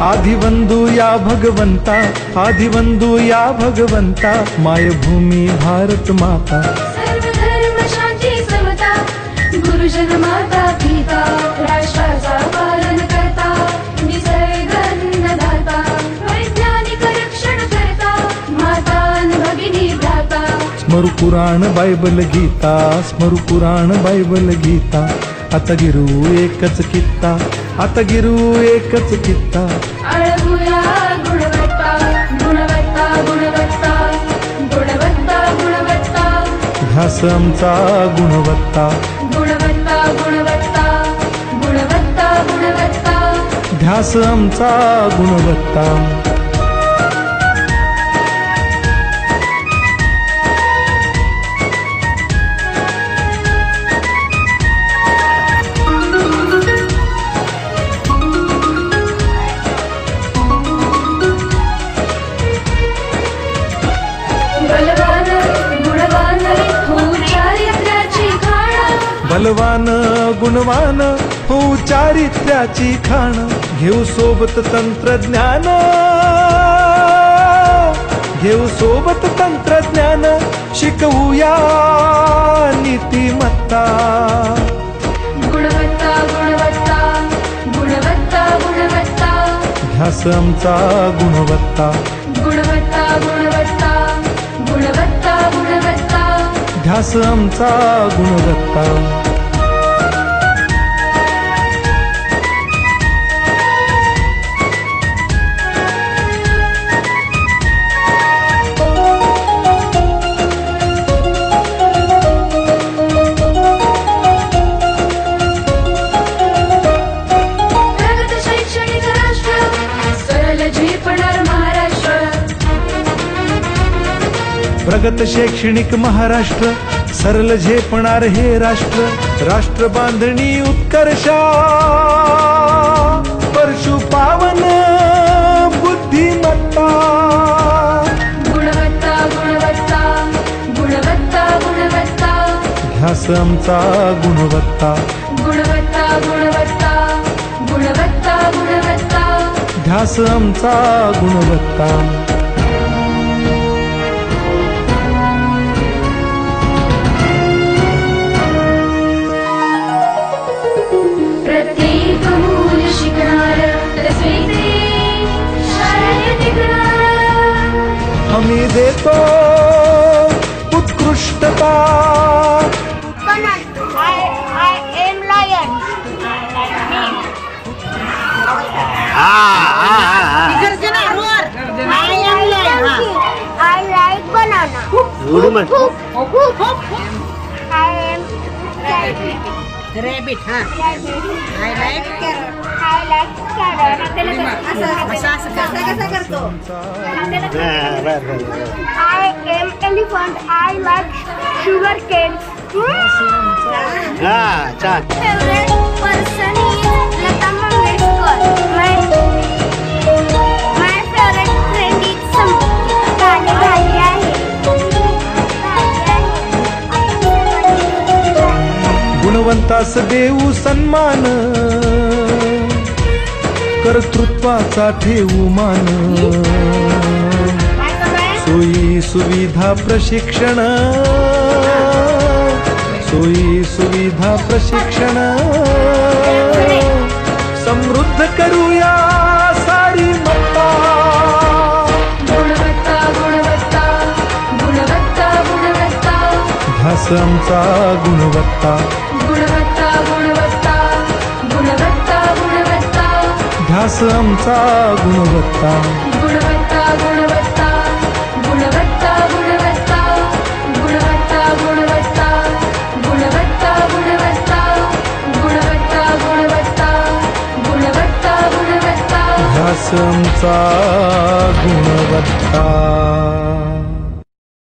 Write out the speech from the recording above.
आदिवंदू या भगवंता, आदिवंदू या भगवंता, मायभूमी भारत माता। सर्व धर्म शांती समता, गुरुजन माता पिता, राष्ट्राचा पालन करता, निसर्ग अन्नदाता, वैज्ञानिक रक्षण करता, माता अन भगिनी भ्राता। स्मरू पुराण बायबल गीता, स्मरू पुराण बायबल गीता, आता गिरू एकच कित्ता, आता गिरू एकच कित्ता। अळगुया गुणवत्ता, गुणवत्ता, गुणवत्ता, गुणवत्ता, गुणवत्ता, ध्यास आमचा गुणवत्ता, गुणवत्ता, गुणवत्ता, गुणवत्ता, गुणवत्ता, ध्यास आमचा गुणवत्ता। बलवान गुणवान हो चारित्र्याची खाण, घेऊ सोबत तंत्रज्ञान, घेऊ सोबत तंत्रज्ञान, शिकवूया नीतिमत्ता। गुणवत्ता, गुणवत्ता, गुणवत्ता, गुणवत्ता, ध्यास आमचा गुणवत्ता, गुणवत्ता, गुणवत्ता, गुणवत्ता, गुणवत्ता, ध्यास आमचा गुणवत्ता। प्रगत शैक्षणिक महाराष्ट्र, सरल झेपणार हे राष्ट्र, राष्ट्र बांधणी उत्कर्षा, परशु पावन बुद्धिमत्ता। गुणवत्ता, गुणवत्ता, गुणवत्ता, गुणवत्ता, ध्यास आमचा गुणवत्ता, गुणवत्ता, गुणवत्ता, गुणवत्ता, गुणवत्ता, ध्यास आमचा गुणवत्ता। प्रत्येक मूल शिकणार, तसेच शाळेत टिकणार। आम्ही देतो उत्कृष्टता। I am lion. गर्जना roar. I am lion. I like banana. I am rabbit. I like carrot. I like carrot. कसा करतो? I am elephant. I like sugar cane. Favorite person is Lata Mangeshkar. My favorite friend is Samruddhi. गाणी गायली आहे. गुणवंतास देऊ सन्मान, कर्तृत्वाचा ठेवू मान, सोयी सुविधा प्रशिक्षण, सोयी सुविधा प्रशिक्षण, समृद्ध करूया सारी मत्ता। गुणवत्ता, गुणवत्ता, गुणवत्ता, गुणवत्ता, ध्यास आमचा गुणवत्ता, गुणवत्ता, गुणवत्ता, गुणवत्ता, गुणवत्ता, ध्यास आमचा गुणवत्ता। गुणवत्ता, गुणवत्ता, गुणवत्ता, गुणवत्ता, गुणवत्ता, गुणवत्ता, गुणवत्ता, गुणवत्ता, गुणवत्ता, गुणवत्ता, गुणवत्ता, गुणवत्ता, ध्यास आमचा गुणवत्ता।